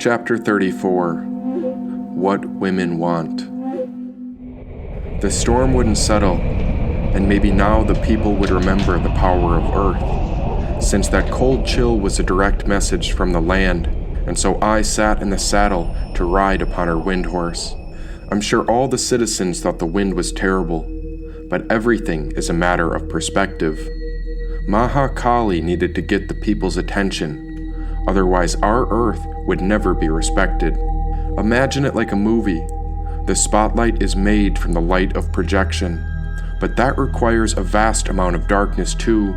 Chapter 34. What Women Want. The storm wouldn't settle, and maybe now the people would remember the power of Earth, since that cold chill was a direct message from the land, and so I sat in the saddle to ride upon her wind horse. I'm sure all the citizens thought the wind was terrible, but everything is a matter of perspective. Maha Kali needed to get the people's attention, otherwise our Earth would never be respected. Imagine it like a movie. The spotlight is made from the light of projection, but that requires a vast amount of darkness too,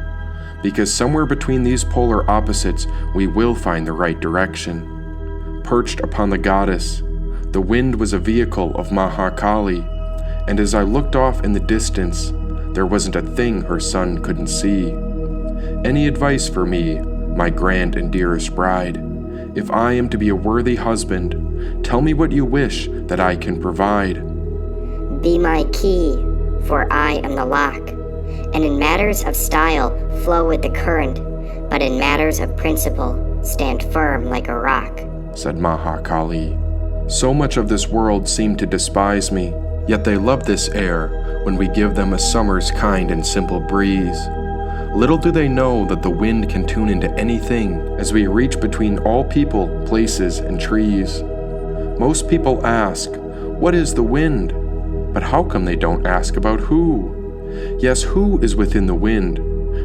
because somewhere between these polar opposites we will find the right direction. Perched upon the goddess, the wind was a vehicle of Maha Kali, and as I looked off in the distance, there wasn't a thing her son couldn't see. Any advice for me, my grand and dearest bride? If I am to be a worthy husband, tell me what you wish that I can provide. Be my key, for I am the lock, and in matters of style flow with the current, but in matters of principle stand firm like a rock, said Maha Kali. So much of this world seemed to despise me, yet they love this air when we give them a summer's kind and simple breeze. Little do they know that the wind can tune into anything as we reach between all people, places, and trees. Most people ask, what is the wind? But how come they don't ask about who? Yes, who is within the wind?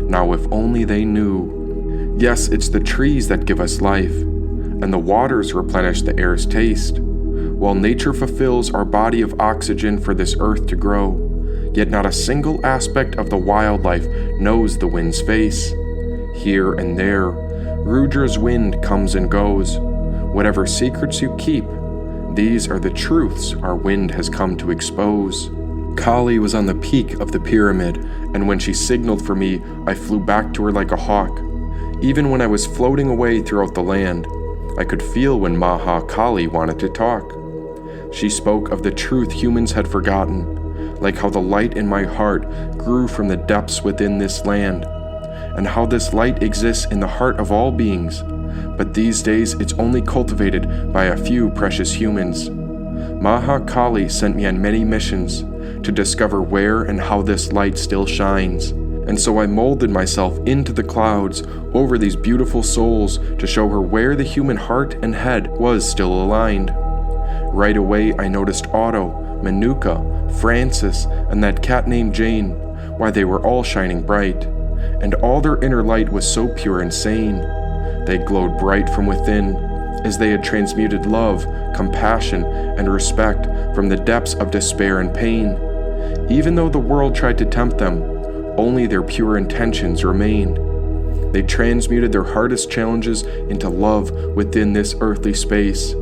Now if only they knew. Yes, it's the trees that give us life, and the waters replenish the air's taste, while nature fulfills our body of oxygen for this earth to grow. Yet not a single aspect of the wildlife knows the wind's face. Here and there, Rudra's wind comes and goes. Whatever secrets you keep, these are the truths our wind has come to expose. Kali was on the peak of the pyramid, and when she signaled for me, I flew back to her like a hawk. Even when I was floating away throughout the land, I could feel when Maha Kali wanted to talk. She spoke of the truth humans had forgotten, like how the light in my heart grew from the depths within this land, and how this light exists in the heart of all beings, but these days it's only cultivated by a few precious humans. Maha Kali sent me on many missions to discover where and how this light still shines, and so I molded myself into the clouds over these beautiful souls to show her where the human heart and head was still aligned. Right away I noticed Otto, Manuka, Francis, and that cat named Jane, why they were all shining bright, and all their inner light was so pure and sane. They glowed bright from within, as they had transmuted love, compassion, and respect from the depths of despair and pain. Even though the world tried to tempt them, only their pure intentions remained. They transmuted their hardest challenges into love within this earthly space,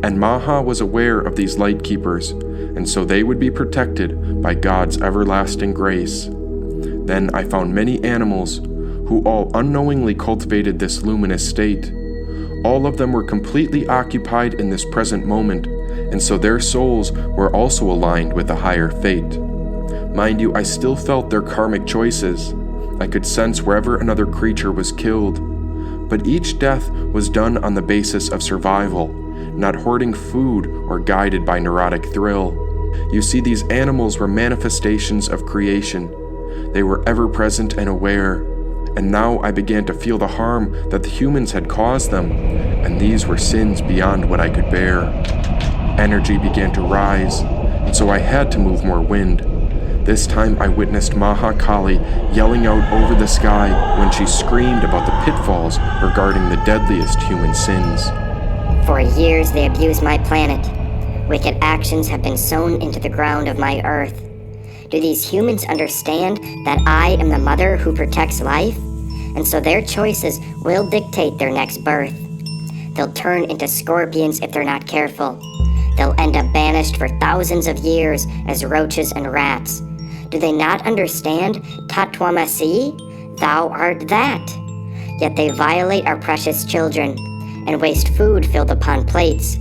and Maha was aware of these light keepers, and so they would be protected by God's everlasting grace. Then I found many animals who all unknowingly cultivated this luminous state. All of them were completely occupied in this present moment, and so their souls were also aligned with a higher fate. Mind you, I still felt their karmic choices. I could sense wherever another creature was killed. But each death was done on the basis of survival, not hoarding food or guided by neurotic thrill. You see, these animals were manifestations of creation. They were ever present and aware, and now I began to feel the harm that the humans had caused them, and these were sins beyond what I could bear. Energy began to rise, and so I had to move more wind. This time I witnessed Maha Kali yelling out over the sky when she screamed about the pitfalls regarding the deadliest human sins. For years they abuse my planet. Wicked actions have been sown into the ground of my earth. Do these humans understand that I am the mother who protects life? And so their choices will dictate their next birth. They'll turn into scorpions if they're not careful. They'll end up banished for thousands of years as roaches and rats. Do they not understand Tatwamasi? Thou art that. Yet they violate our precious children and waste food filled upon plates.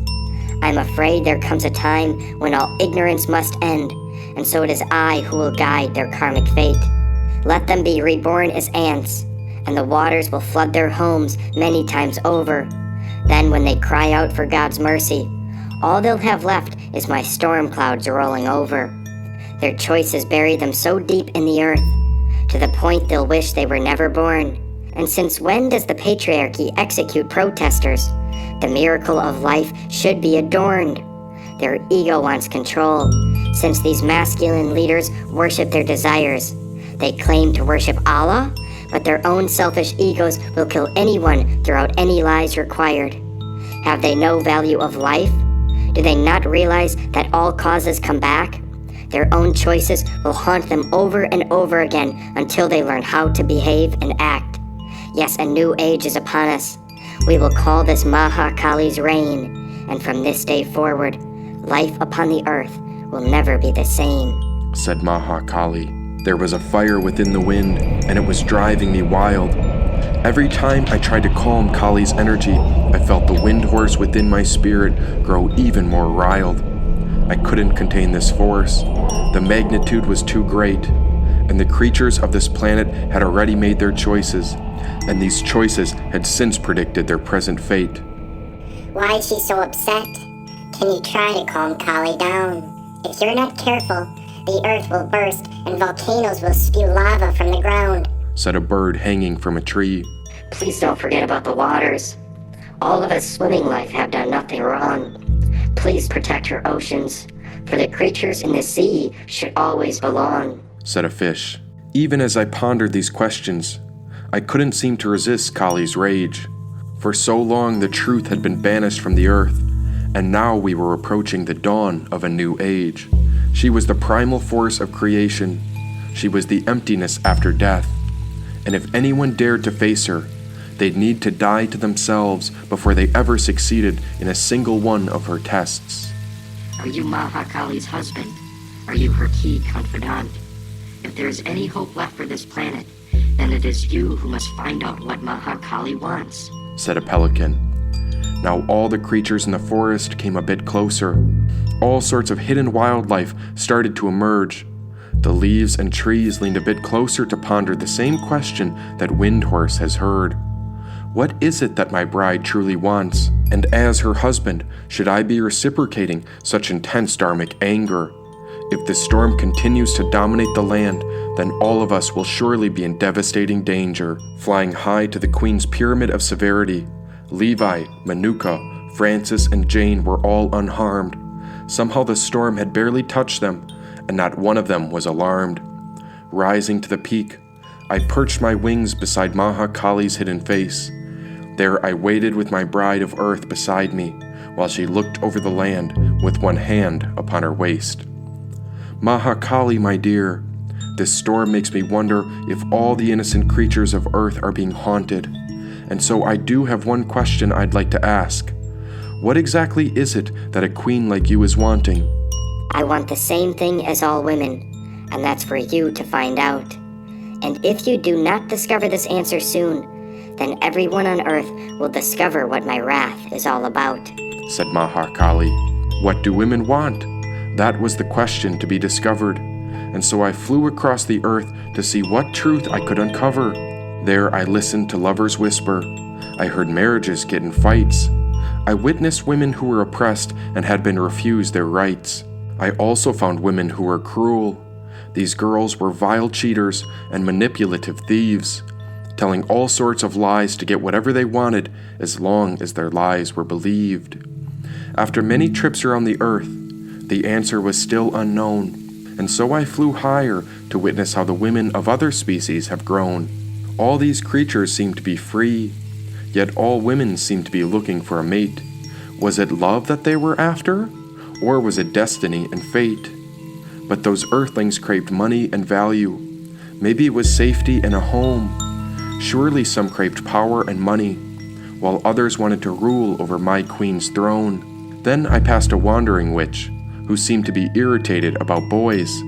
I'm afraid there comes a time when all ignorance must end, and so it is I who will guide their karmic fate. Let them be reborn as ants, and the waters will flood their homes many times over. Then when they cry out for God's mercy, all they'll have left is my storm clouds rolling over. Their choices bury them so deep in the earth, to the point they'll wish they were never born. And since when does the patriarchy execute protesters? The miracle of life should be adorned. Their ego wants control. Since these masculine leaders worship their desires, they claim to worship Allah, but their own selfish egos will kill anyone throughout any lies required. Have they no value of life? Do they not realize that all causes come back? Their own choices will haunt them over and over again until they learn how to behave and act. Yes, a new age is upon us. We will call this Mahakali's reign, and from this day forward, life upon the earth will never be the same, said Mahakali. There was a fire within the wind, and it was driving me wild. Every time I tried to calm Kali's energy, I felt the wind horse within my spirit grow even more riled. I couldn't contain this force. The magnitude was too great, and the creatures of this planet had already made their choices, and these choices had since predicted their present fate. Why is she so upset? Can you try to calm Kali down? If you're not careful, the earth will burst and volcanoes will spew lava from the ground, said a bird hanging from a tree. Please don't forget about the waters. All of us swimming life have done nothing wrong. Please protect your oceans, for the creatures in the sea should always belong, said a fish. Even as I pondered these questions, I couldn't seem to resist Kali's rage. For so long the truth had been banished from the earth, and now we were approaching the dawn of a new age. She was the primal force of creation. She was the emptiness after death. And if anyone dared to face her, they'd need to die to themselves before they ever succeeded in a single one of her tests. Are you Mahakali's husband? Are you her key confidant? If there is any hope left for this planet, then it is you who must find out what Mahakali wants, said a pelican. Now all the creatures in the forest came a bit closer. All sorts of hidden wildlife started to emerge. The leaves and trees leaned a bit closer to ponder the same question that Windhorse has heard. What is it that my bride truly wants? And as her husband, should I be reciprocating such intense dharmic anger? If the storm continues to dominate the land, then all of us will surely be in devastating danger. Flying high to the Queen's Pyramid of Severity, Levi, Manuka, Francis, and Jane were all unharmed. Somehow the storm had barely touched them, and not one of them was alarmed. Rising to the peak, I perched my wings beside Mahakali's hidden face. There I waited with my bride of earth beside me, while she looked over the land with one hand upon her waist. Mahakali, my dear, this storm makes me wonder if all the innocent creatures of earth are being haunted. And so I do have one question I'd like to ask. What exactly is it that a queen like you is wanting? I want the same thing as all women, and that's for you to find out. And if you do not discover this answer soon, then everyone on earth will discover what my wrath is all about, said Mahakali. What do women want? That was the question to be discovered. And so I flew across the earth to see what truth I could uncover. There I listened to lovers whisper. I heard marriages get in fights. I witnessed women who were oppressed and had been refused their rights. I also found women who were cruel. These girls were vile cheaters and manipulative thieves, telling all sorts of lies to get whatever they wanted as long as their lies were believed. After many trips around the earth, the answer was still unknown, and so I flew higher to witness how the women of other species have grown. All these creatures seemed to be free, yet all women seemed to be looking for a mate. Was it love that they were after? Or was it destiny and fate? But those earthlings craved money and value. Maybe it was safety and a home. Surely some craved power and money, while others wanted to rule over my queen's throne. Then I passed a wandering witch, who seemed to be irritated about boys.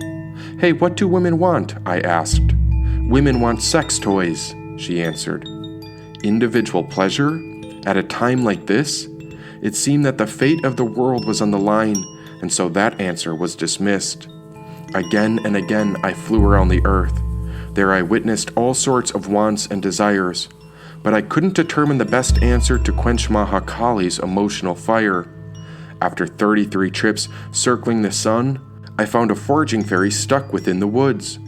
Hey, what do women want? I asked. Women want sex toys, she answered. Individual pleasure? At a time like this? It seemed that the fate of the world was on the line, and so that answer was dismissed. Again and again I flew around the earth. There I witnessed all sorts of wants and desires, but I couldn't determine the best answer to quench Mahakali's emotional fire. After 33 trips circling the sun, I found a foraging fairy stuck within the woods.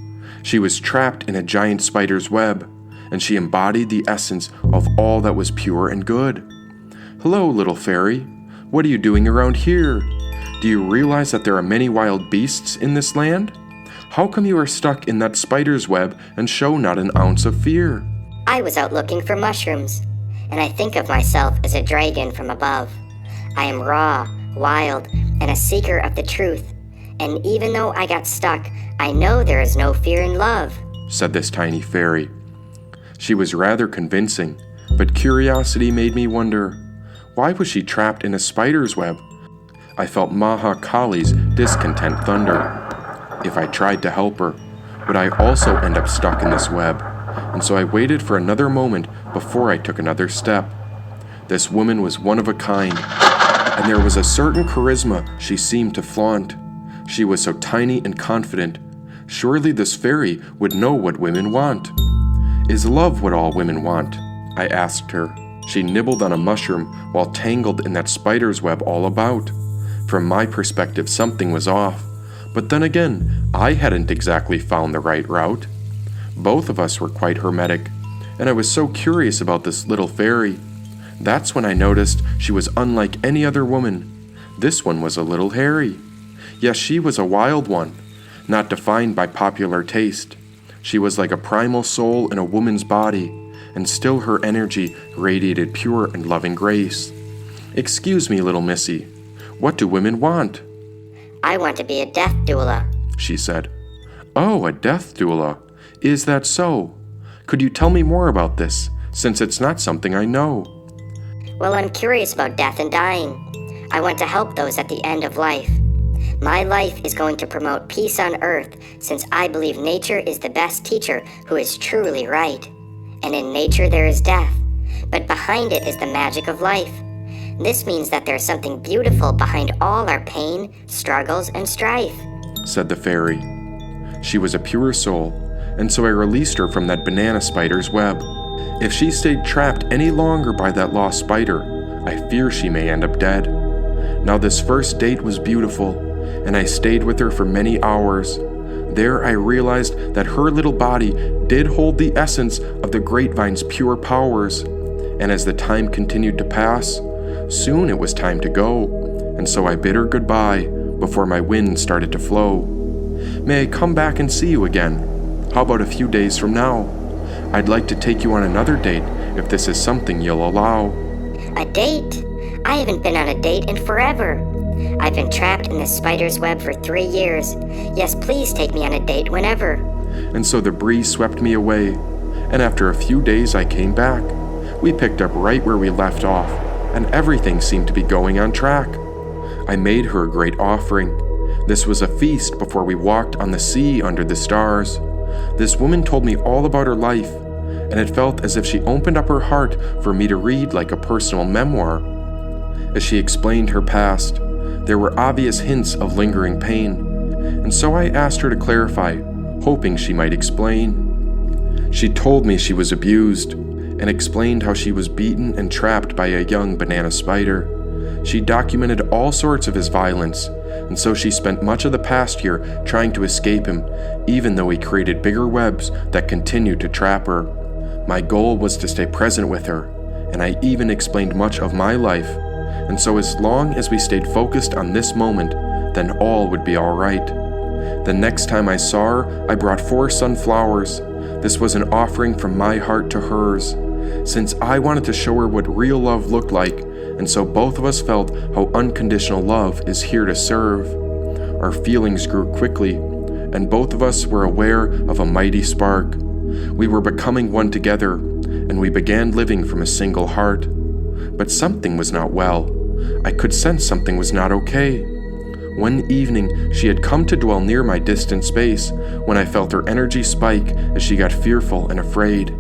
She was trapped in a giant spider's web, and she embodied the essence of all that was pure and good. "Hello, little fairy. What are you doing around here? Do you realize that there are many wild beasts in this land? How come you are stuck in that spider's web and show not an ounce of fear?" I was out looking for mushrooms, and I think of myself as a dragon from above. I am raw, wild, and a seeker of the truth, and even though I got stuck, I know there is no fear in love, said this tiny fairy. She was rather convincing, but curiosity made me wonder, why was she trapped in a spider's web? I felt Mahakali's discontent thunder. If I tried to help her, would I also end up stuck in this web? And so I waited for another moment before I took another step. This woman was one of a kind, and there was a certain charisma she seemed to flaunt. She was so tiny and confident. Surely this fairy would know what women want. "Is love what all women want?" I asked her. She nibbled on a mushroom while tangled in that spider's web all about. From my perspective, something was off. But then again, I hadn't exactly found the right route. Both of us were quite hermetic, and I was so curious about this little fairy. That's when I noticed she was unlike any other woman. This one was a little hairy. Yes, she was a wild one, not defined by popular taste. She was like a primal soul in a woman's body, and still her energy radiated pure and loving grace. "Excuse me, little missy, what do women want?" I want to be a death doula, she said. "Oh, a death doula. Is that so? Could you tell me more about this, since it's not something I know?" Well, I'm curious about death and dying. I want to help those at the end of life. My life is going to promote peace on earth, since I believe nature is the best teacher who is truly right. And in nature there is death, but behind it is the magic of life. This means that there's something beautiful behind all our pain, struggles, and strife, said the fairy. She was a pure soul, and so I released her from that banana spider's web. If she stayed trapped any longer by that lost spider, I fear she may end up dead. Now this first date was beautiful, and I stayed with her for many hours. There I realized that her little body did hold the essence of the grapevine's pure powers, and as the time continued to pass, soon it was time to go, and so I bid her goodbye before my wind started to flow. "May I come back and see you again? How about a few days from now? I'd like to take you on another date if this is something you'll allow." A date? I haven't been on a date in forever. I've been trapped in this spider's web for 3 years. Yes, please take me on a date whenever. And so the breeze swept me away, and after a few days I came back. We picked up right where we left off, and everything seemed to be going on track. I made her a great offering. This was a feast before we walked on the sea under the stars. This woman told me all about her life, and it felt as if she opened up her heart for me to read like a personal memoir. As she explained her past, there were obvious hints of lingering pain, and so I asked her to clarify, hoping she might explain. She told me she was abused, and explained how she was beaten and trapped by a young banana spider. She documented all sorts of his violence, and so she spent much of the past year trying to escape him, even though he created bigger webs that continued to trap her. My goal was to stay present with her, and I even explained much of my life, and so as long as we stayed focused on this moment, then all would be all right. The next time I saw her, I brought 4 sunflowers. This was an offering from my heart to hers, since I wanted to show her what real love looked like, and so both of us felt how unconditional love is here to serve. Our feelings grew quickly, and both of us were aware of a mighty spark. We were becoming one together, and we began living from a single heart. But something was not well. I could sense something was not okay. One evening, she had come to dwell near my distant space when I felt her energy spike as she got fearful and afraid.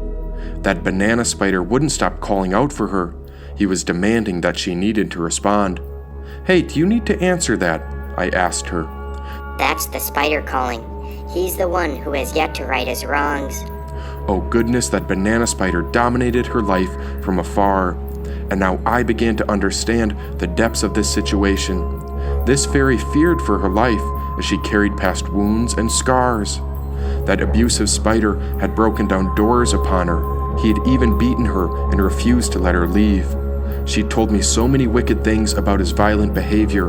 That banana spider wouldn't stop calling out for her. He was demanding that she needed to respond. "Hey, do you need to answer that?" I asked her. That's the spider calling. He's the one who has yet to right his wrongs. Oh goodness, that banana spider dominated her life from afar, and now I began to understand the depths of this situation. This fairy feared for her life as she carried past wounds and scars. That abusive spider had broken down doors upon her. He had even beaten her and refused to let her leave. She told me so many wicked things about his violent behavior,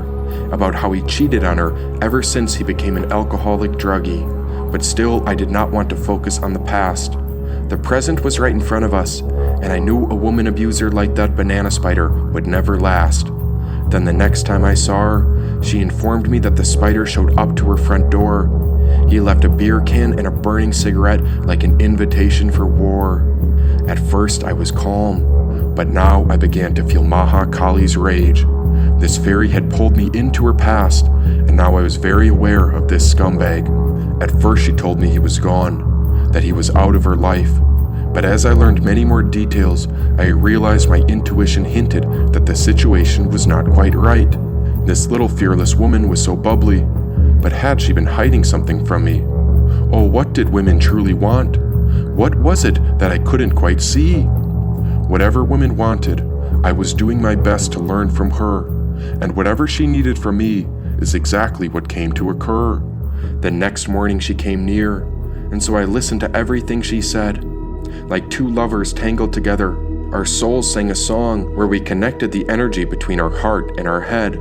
about how he cheated on her ever since he became an alcoholic druggie. But still, I did not want to focus on the past. The present was right in front of us, and I knew a woman abuser like that banana spider would never last. Then the next time I saw her, she informed me that the spider showed up to her front door. He left a beer can and a burning cigarette like an invitation for war. At first I was calm, but now I began to feel Maha Kali's rage. This fairy had pulled me into her past, and now I was very aware of this scumbag. At first she told me he was gone, that he was out of her life. But as I learned many more details, I realized my intuition hinted that the situation was not quite right. This little fearless woman was so bubbly, but had she been hiding something from me? Oh, what did women truly want? What was it that I couldn't quite see? Whatever women wanted, I was doing my best to learn from her, and whatever she needed from me is exactly what came to occur. The next morning she came near, and so I listened to everything she said. Like two lovers tangled together, our souls sang a song where we connected the energy between our heart and our head.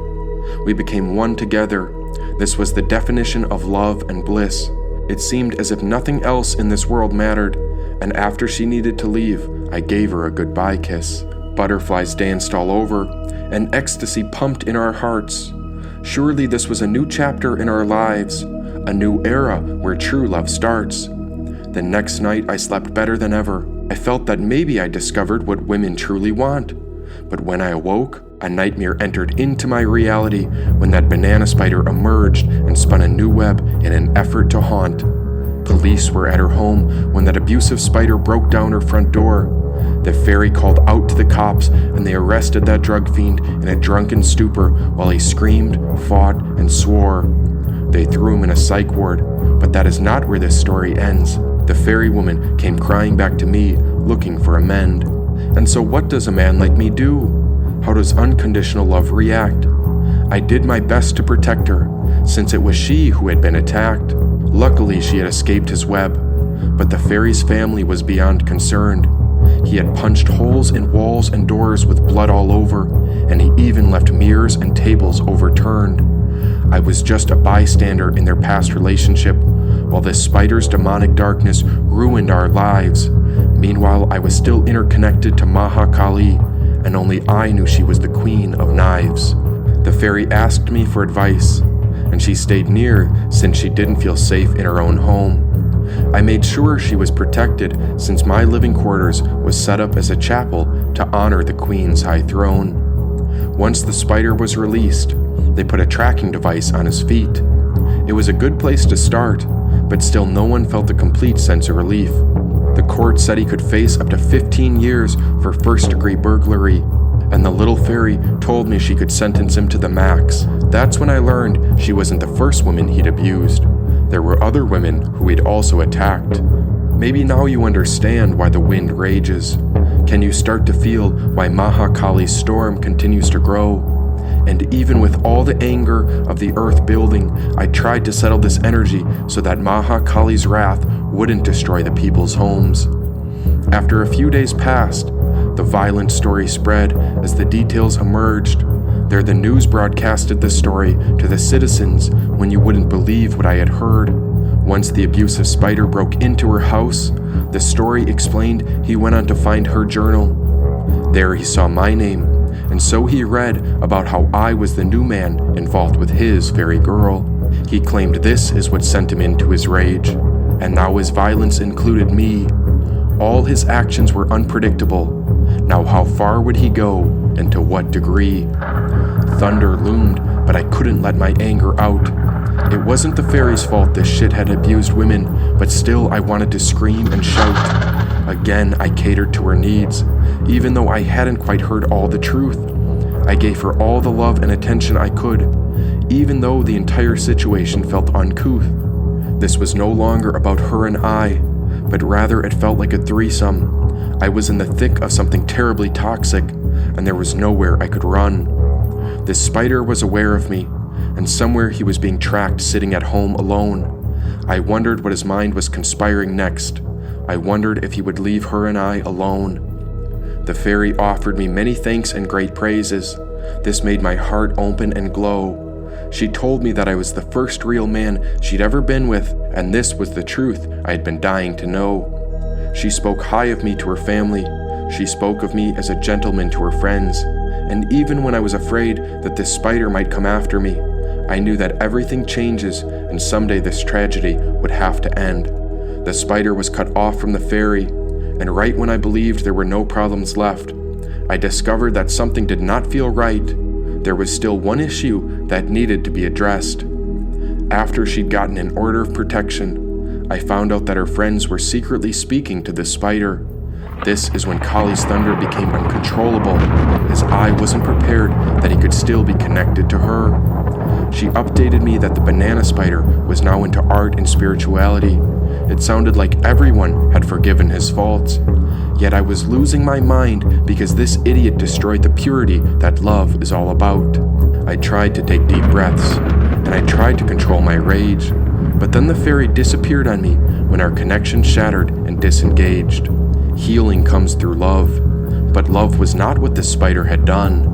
We became one together. This was the definition of love and bliss. It seemed as if nothing else in this world mattered, and after she needed to leave, I gave her a goodbye kiss. Butterflies danced all over, and ecstasy pumped in our hearts. Surely this was a new chapter in our lives, a new era where true love starts. The next night I slept better than ever. I felt that maybe I discovered what women truly want. But when I awoke, a nightmare entered into my reality when that banana spider emerged and spun a new web in an effort to haunt. Police were at her home when that abusive spider broke down her front door. The fairy called out to the cops, and they arrested that drug fiend in a drunken stupor while he screamed, fought, and swore. They threw him in a psych ward, but that is not where this story ends. The fairy woman came crying back to me, looking for a mend. And so what does a man like me do? How does unconditional love react? I did my best to protect her, since it was she who had been attacked. Luckily, she had escaped his web, but the fairy's family was beyond concerned. He had punched holes in walls and doors with blood all over, and he even left mirrors and tables overturned. I was just a bystander in their past relationship, while this spider's demonic darkness ruined our lives. Meanwhile, I was still interconnected to Maha Kali, and only I knew she was the queen of knives. The fairy asked me for advice, and she stayed near since she didn't feel safe in her own home. I made sure she was protected since my living quarters was set up as a chapel to honor the queen's high throne. Once the spider was released, they put a tracking device on his feet. It was a good place to start, but still no one felt a complete sense of relief. The court said he could face up to 15 years for first-degree burglary, and the little fairy told me she could sentence him to the max. That's when I learned she wasn't the first woman he'd abused. There were other women who he'd also attacked. Maybe now you understand why the wind rages. Can you start to feel why Maha Kali's storm continues to grow? And even with all the anger of the earth building, I tried to settle this energy so that Maha Kali's wrath wouldn't destroy the people's homes. After a few days passed, the violent story spread as the details emerged. There the news broadcasted the story to the citizens when you wouldn't believe what I had heard. Once the abusive spider broke into her house, the story explained he went on to find her journal. There he saw my name, and so he read about how I was the new man involved with his fairy girl. He claimed this is what sent him into his rage, and now his violence included me. All his actions were unpredictable. Now how far would he go, and to what degree? Thunder loomed, but I couldn't let my anger out. It wasn't the fairy's fault this shit had abused women, but still I wanted to scream and shout. Again, I catered to her needs, even though I hadn't quite heard all the truth. I gave her all the love and attention I could, even though the entire situation felt uncouth. This was no longer about her and I, but rather it felt like a threesome. I was in the thick of something terribly toxic, and there was nowhere I could run. This spider was aware of me, and somewhere he was being tracked sitting at home alone. I wondered what his mind was conspiring next. I wondered if he would leave her and I alone. The fairy offered me many thanks and great praises. This made my heart open and glow. She told me that I was the first real man she'd ever been with, and this was the truth I had been dying to know. She spoke high of me to her family. She spoke of me as a gentleman to her friends. And even when I was afraid that this spider might come after me, I knew that everything changes and someday this tragedy would have to end. The spider was cut off from the fairy, and right when I believed there were no problems left, I discovered that something did not feel right. There was still one issue that needed to be addressed. After she'd gotten an order of protection, I found out that her friends were secretly speaking to the spider. This is when Kali's thunder became uncontrollable, as I wasn't prepared that he could still be connected to her. She updated me that the banana spider was now into art and spirituality. It sounded like everyone had forgiven his faults. Yet I was losing my mind because this idiot destroyed the purity that love is all about. I tried to take deep breaths, and I tried to control my rage, but then the fairy disappeared on me when our connection shattered and disengaged. Healing comes through love, but love was not what the spider had done.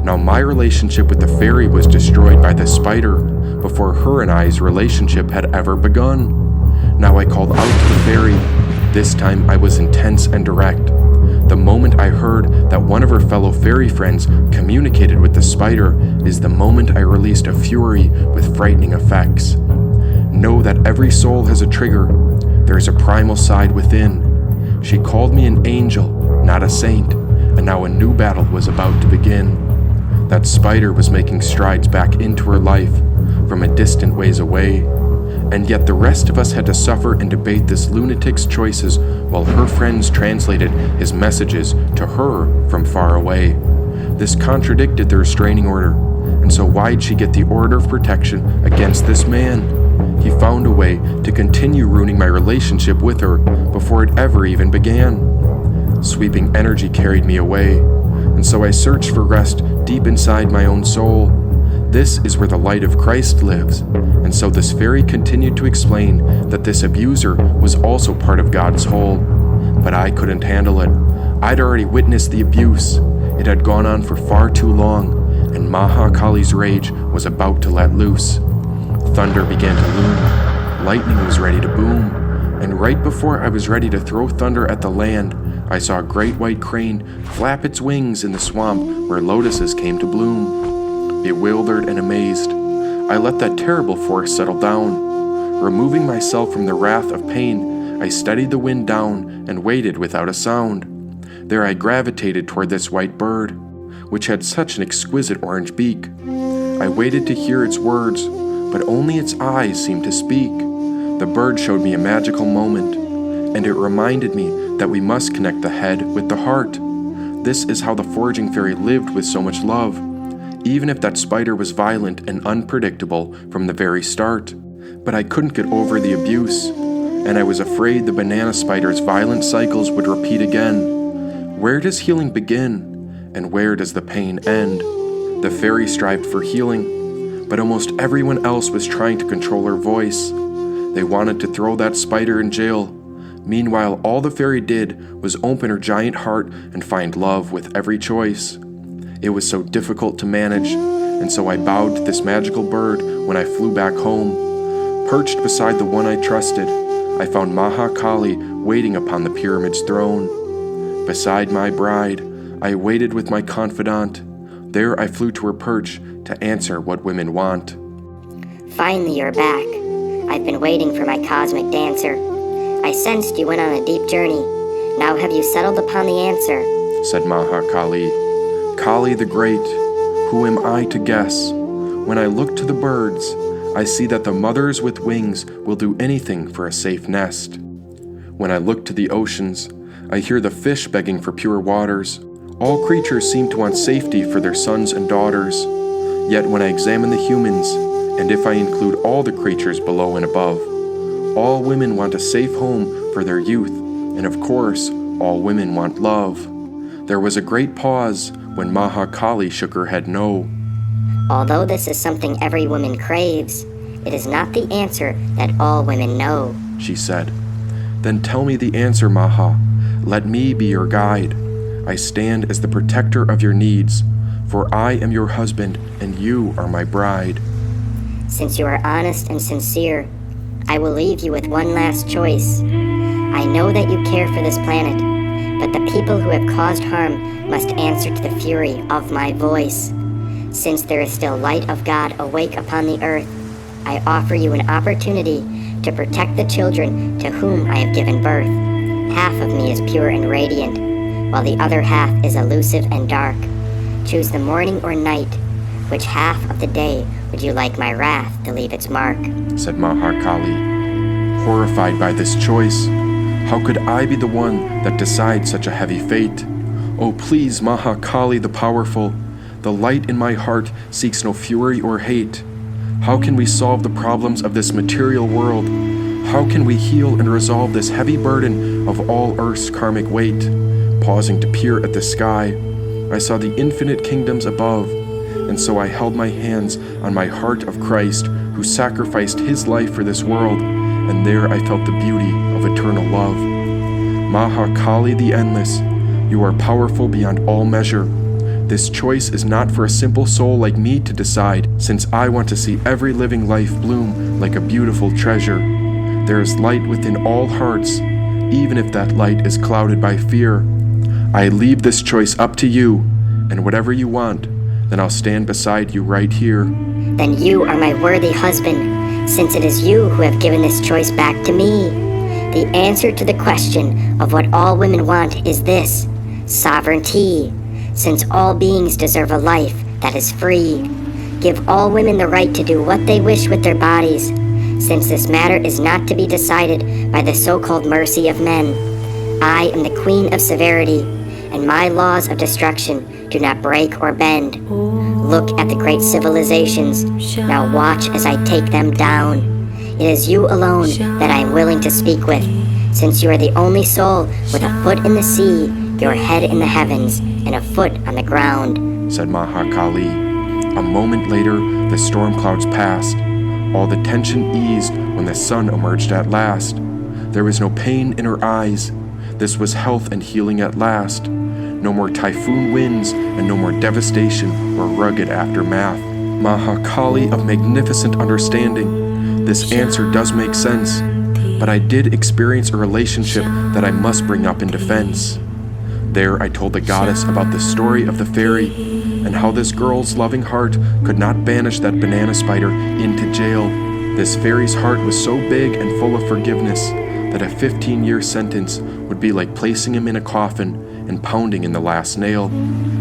Now my relationship with the fairy was destroyed by the spider before her and I's relationship had ever begun. Now I called out to the fairy. This time I was intense and direct. The moment I heard that one of her fellow fairy friends communicated with the spider is the moment I released a fury with frightening effects. Know that every soul has a trigger. There is a primal side within. She called me an angel, not a saint, and now a new battle was about to begin. That spider was making strides back into her life from a distant ways away, and yet the rest of us had to suffer and debate this lunatic's choices while her friends translated his messages to her from far away. This contradicted the restraining order, and so why'd she get the order of protection against this man? He found a way to continue ruining my relationship with her before it ever even began. Sweeping energy carried me away, and so I searched for rest deep inside my own soul. This is where the light of Christ lives, and so this fairy continued to explain that this abuser was also part of God's whole. But I couldn't handle it. I'd already witnessed the abuse. It had gone on for far too long, and Mahakali's rage was about to let loose. Thunder began to loom. Lightning was ready to boom, and right before I was ready to throw thunder at the land, I saw a great white crane flap its wings in the swamp where lotuses came to bloom. Bewildered and amazed, I let that terrible force settle down. Removing myself from the wrath of pain, I steadied the wind down and waited without a sound. There I gravitated toward this white bird, which had such an exquisite orange beak. I waited to hear its words, but only its eyes seemed to speak. The bird showed me a magical moment, and it reminded me that we must connect the head with the heart. This is how the foraging fairy lived with so much love, even if that spider was violent and unpredictable from the very start. But I couldn't get over the abuse, and I was afraid the banana spider's violent cycles would repeat again. Where does healing begin, and where does the pain end? The fairy strived for healing, but almost everyone else was trying to control her voice. They wanted to throw that spider in jail. Meanwhile, all the fairy did was open her giant heart and find love with every choice. It was so difficult to manage, and so I bowed to this magical bird when I flew back home. Perched beside the one I trusted, I found Mahakali waiting upon the pyramid's throne. Beside my bride, I waited with my confidant. There I flew to her perch to answer what women want. Finally, you're back. I've been waiting for my cosmic dancer. I sensed you went on a deep journey. Now have you settled upon the answer? Said Mahakali. Kali the Great, who am I to guess? When I look to the birds, I see that the mothers with wings will do anything for a safe nest. When I look to the oceans, I hear the fish begging for pure waters. All creatures seem to want safety for their sons and daughters. Yet when I examine the humans, and if I include all the creatures below and above, all women want a safe home for their youth, and of course, all women want love. There was a great pause when Mahakali shook her head no. Although this is something every woman craves, it is not the answer that all women know, she said. Then tell me the answer, Maha. Let me be your guide. I stand as the protector of your needs, for I am your husband and you are my bride. Since you are honest and sincere, I will leave you with one last choice. I know that you care for this planet, but the people who have caused harm must answer to the fury of my voice. Since there is still light of God awake upon the earth, I offer you an opportunity to protect the children to whom I have given birth. Half of me is pure and radiant, while the other half is elusive and dark. Choose the morning or night. Which half of the day would you like my wrath to leave its mark? Said Mahakali, horrified by this choice. How could I be the one that decides such a heavy fate? Oh, please, Mahakali the powerful, the light in my heart seeks no fury or hate. How can we solve the problems of this material world? How can we heal and resolve this heavy burden of all Earth's karmic weight? Pausing to peer at the sky, I saw the infinite kingdoms above, and so I held my hands on my heart of Christ, who sacrificed his life for this world, and there I felt the beauty of eternal love. Mahakali the Endless, you are powerful beyond all measure. This choice is not for a simple soul like me to decide, since I want to see every living life bloom like a beautiful treasure. There is light within all hearts, even if that light is clouded by fear. I leave this choice up to you, and whatever you want, then I'll stand beside you right here. Then you are my worthy husband, since it is you who have given this choice back to me. The answer to the question of what all women want is this: sovereignty. Since all beings deserve a life that is free, give all women the right to do what they wish with their bodies, since this matter is not to be decided by the so-called mercy of men. I am the Queen of Severity, and my laws of destruction do not break or bend. Look at the great civilizations. Now watch as I take them down. It is you alone that I am willing to speak with, since you are the only soul with a foot in the sea, your head in the heavens, and a foot on the ground, said Mahakali. A moment later, the storm clouds passed. All the tension eased when the sun emerged at last. There was no pain in her eyes. This was health and healing at last. No more typhoon winds and no more devastation or rugged aftermath. Mahakali of magnificent understanding, this answer does make sense, but I did experience a relationship that I must bring up in defense. There I told the goddess about the story of the fairy and how this girl's loving heart could not banish that banana spider into jail. This fairy's heart was so big and full of forgiveness that a 15-year sentence would be like placing him in a coffin and pounding in the last nail.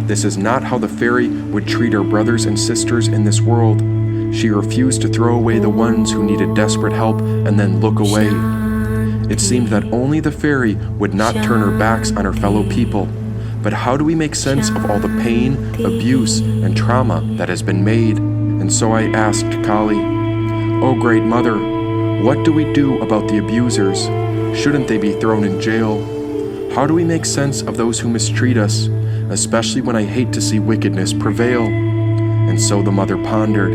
This is not how the fairy would treat her brothers and sisters in this world. She refused to throw away the ones who needed desperate help and then look away. It seemed that only the fairy would not turn her backs on her fellow people. But how do we make sense of all the pain, abuse, and trauma that has been made? And so I asked Kali, "Oh great mother, what do we do about the abusers? Shouldn't they be thrown in jail? How do we make sense of those who mistreat us, especially when I hate to see wickedness prevail?" And so the mother pondered.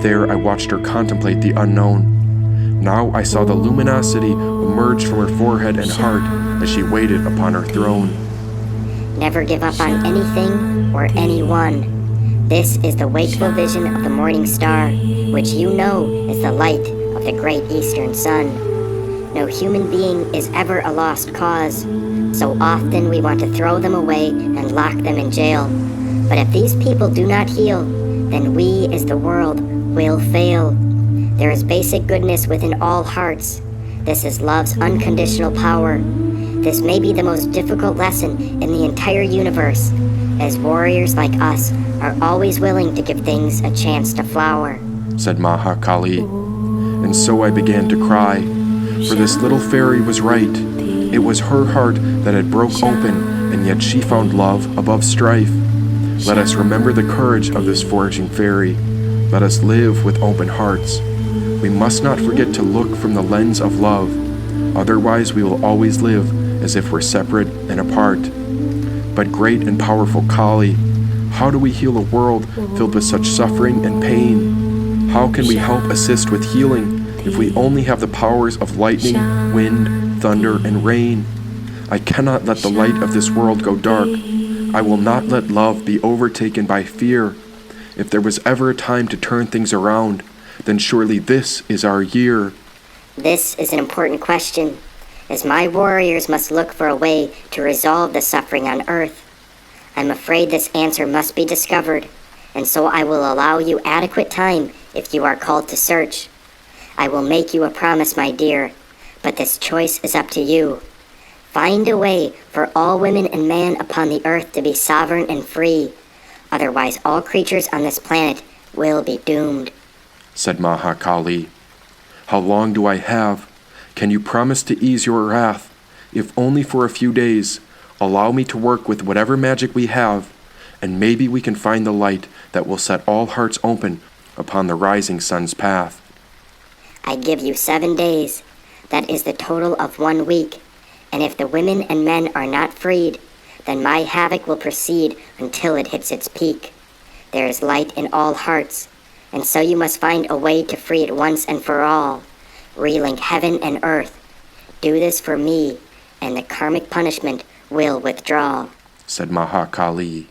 There I watched her contemplate the unknown. Now I saw the luminosity emerge from her forehead and heart as she waited upon her throne. Never give up on anything or anyone. This is the wakeful vision of the morning star, which you know is the light of the great eastern sun. No human being is ever a lost cause. So often we want to throw them away and lock them in jail. But if these people do not heal, then we as the world will fail. There is basic goodness within all hearts. This is love's unconditional power. This may be the most difficult lesson in the entire universe, as warriors like us are always willing to give things a chance to flower, said Mahakali. And so I began to cry, for this little fairy was right. It was her heart that had broke open, and yet she found love above strife. Let us remember the courage of this foraging fairy. Let us live with open hearts. We must not forget to look from the lens of love. Otherwise, we will always live as if we're separate and apart. But great and powerful Kali, how do we heal a world filled with such suffering and pain? How can we help assist with healing if we only have the powers of lightning, wind, thunder, and rain? I cannot let the light of this world go dark. I will not let love be overtaken by fear. If there was ever a time to turn things around, then surely this is our year. This is an important question, as my warriors must look for a way to resolve the suffering on Earth. I'm afraid this answer must be discovered, and so I will allow you adequate time if you are called to search. I will make you a promise, my dear, but this choice is up to you. Find a way for all women and men upon the Earth to be sovereign and free. Otherwise, all creatures on this planet will be doomed, said Mahakali. How long do I have? Can you promise to ease your wrath? If only for a few days, allow me to work with whatever magic we have, and maybe we can find the light that will set all hearts open upon the rising sun's path. I give you 7 days. That is the total of 1 week. And if the women and men are not freed, then my havoc will proceed until it hits its peak. There is light in all hearts, and so you must find a way to free it once and for all. Relink heaven and earth. Do this for me, and the karmic punishment will withdraw, said Mahakali.